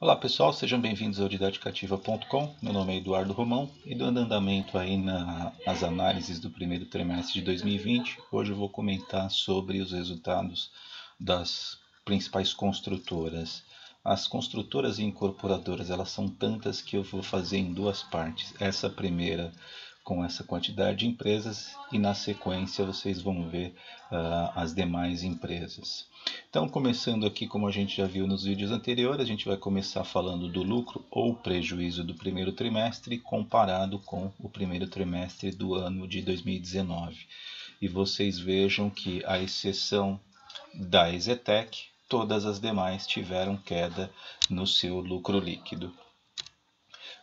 Olá pessoal, sejam bem-vindos ao Didaticativa.com. Meu nome é Eduardo Romão e dando andamento aí nas análises do primeiro trimestre de 2020, hoje eu vou comentar sobre os resultados das principais construtoras. As construtoras e incorporadoras, elas são tantas que eu vou fazer em duas partes. Essa primeira com essa quantidade de empresas e na sequência vocês vão ver as demais empresas. Então, começando aqui, como a gente já viu nos vídeos anteriores, a gente vai começar falando do lucro ou prejuízo do primeiro trimestre comparado com o primeiro trimestre do ano de 2019. E vocês vejam que, à exceção da EZTEC, todas as demais tiveram queda no seu lucro líquido.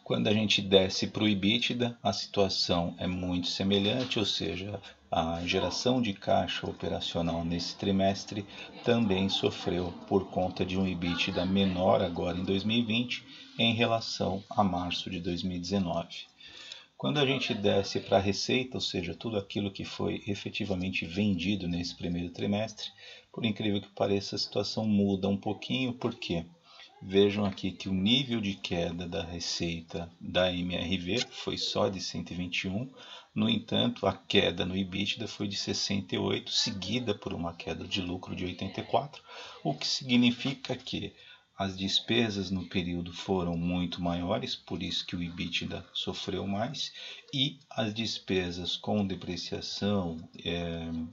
Quando a gente desce para o EBITDA, a situação é muito semelhante, ou seja, a geração de caixa operacional nesse trimestre também sofreu por conta de um EBITDA menor agora em 2020 em relação a março de 2019. Quando a gente desce para a receita, ou seja, tudo aquilo que foi efetivamente vendido nesse primeiro trimestre, por incrível que pareça, a situação muda um pouquinho, por quê? Vejam aqui que o nível de queda da receita da MRV foi só de 121, no entanto, a queda no EBITDA foi de 68, seguida por uma queda de lucro de 84, o que significa que as despesas no período foram muito maiores, por isso que o EBITDA sofreu mais, e as despesas com depreciação,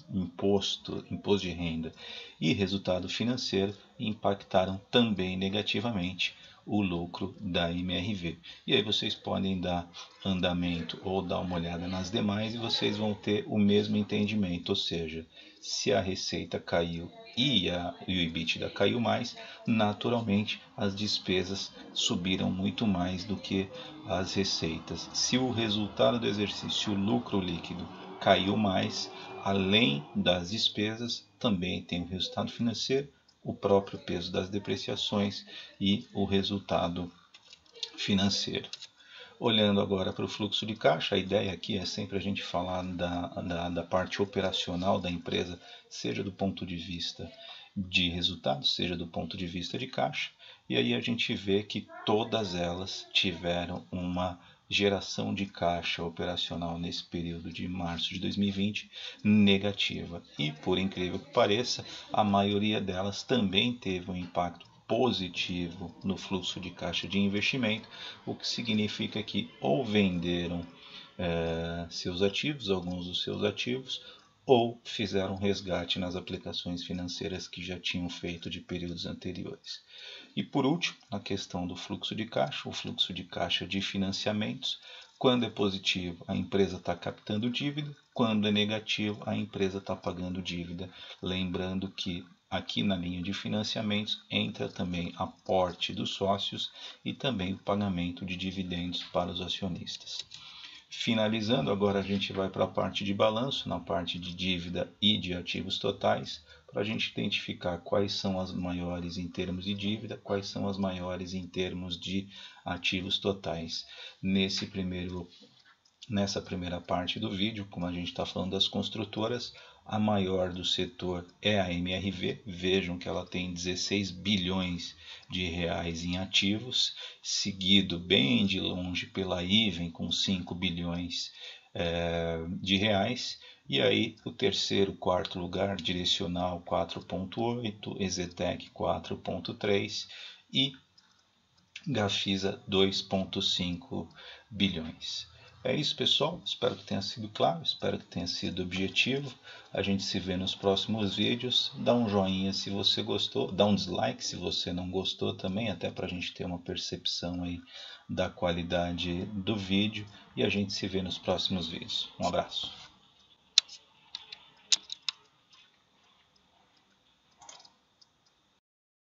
imposto de renda e resultado financeiro impactaram também negativamente o lucro da MRV. E aí vocês podem dar andamento ou dar uma olhada nas demais e vocês vão ter o mesmo entendimento, ou seja, se a receita caiu e o EBITDA caiu mais, naturalmente as despesas subiram muito mais do que as receitas. Se o resultado do exercício, o lucro líquido, caiu mais, além das despesas, também tem o resultado financeiro, o próprio peso das depreciações e o resultado financeiro. Olhando agora para o fluxo de caixa, a ideia aqui é sempre a gente falar da parte operacional da empresa, seja do ponto de vista de resultados, seja do ponto de vista de caixa, e aí a gente vê que todas elas tiveram uma geração de caixa operacional nesse período de março de 2020 negativa. E por incrível que pareça, a maioria delas também teve um impacto positivo no fluxo de caixa de investimento, o que significa que ou venderam seus ativos, alguns dos seus ativos, ou fizeram resgate nas aplicações financeiras que já tinham feito de períodos anteriores. E por último, a questão do fluxo de caixa, o fluxo de caixa de financiamentos. Quando é positivo, a empresa está captando dívida, quando é negativo, a empresa está pagando dívida. Lembrando que aqui na linha de financiamentos entra também aporte dos sócios e também o pagamento de dividendos para os acionistas. Finalizando, agora a gente vai para a parte de balanço, na parte de dívida e de ativos totais, para a gente identificar quais são as maiores em termos de dívida, quais são as maiores em termos de ativos totais. Nessa primeira parte do vídeo, como a gente está falando das construtoras, a maior do setor é a MRV. Vejam que ela tem 16 bilhões de reais em ativos, seguido bem de longe pela Iven com 5 bilhões de reais. E aí o terceiro, quarto lugar, Direcional 4,8, EZTEC 4,3 e Gafisa 2,5 bilhões. É isso, pessoal. Espero que tenha sido claro, espero que tenha sido objetivo. A gente se vê nos próximos vídeos. Dá um joinha se você gostou, dá um dislike se você não gostou também, até para a gente ter uma percepção aí da qualidade do vídeo. E a gente se vê nos próximos vídeos. Um abraço.